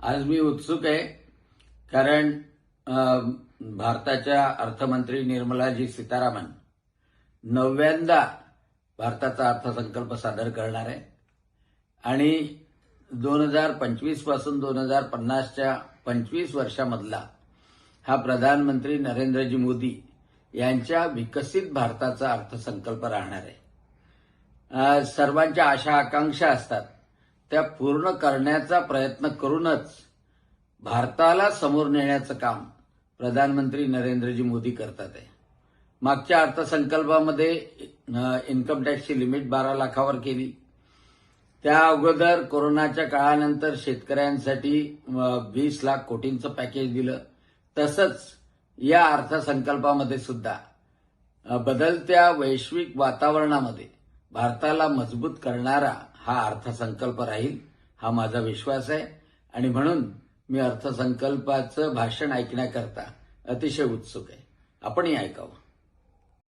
आज मी उत्सुक आहे कारण भारताच्या अर्थमंत्री निर्मलाजी सीतारामन 9व्यांदा भारताचा अर्थसंकल्प सादर करणार आहे आणि 2025 पासून 2050च्या 25 वर्षामधला हा प्रधानमंत्री नरेंद्रजी मोदी यांच्या विकसित भारताचा अर्थसंकल्प राहणार आहे। सर्वांच्या आशा आकांक्षा असतात त्या पूर्ण करण्याचा प्रयत्न करूनच भारताला समोर नेण्याचं काम प्रधानमंत्री नरेंद्रजी मोदी करतात आहे। मागच्या अर्थसंकल्पामध्ये इन्कम टॅक्सची लिमिट 12 लाखावर केली। त्या अगोदर कोरोनाच्या काळानंतर शेतकऱ्यांसाठी 20 लाख कोटींचं पॅकेज दिलं। तसंच या अर्थसंकल्पामध्ये सुद्धा बदलत्या वैश्विक वातावरणामध्ये भारताला मजबूत करणारा हा अर्थसंकल्प राहील हा माझा विश्वास आहे आणि म्हणून मी अर्थसंकल्पाचं भाषण ऐकण्याकरता अतिशय उत्सुक आहे। आपणही ऐकावं।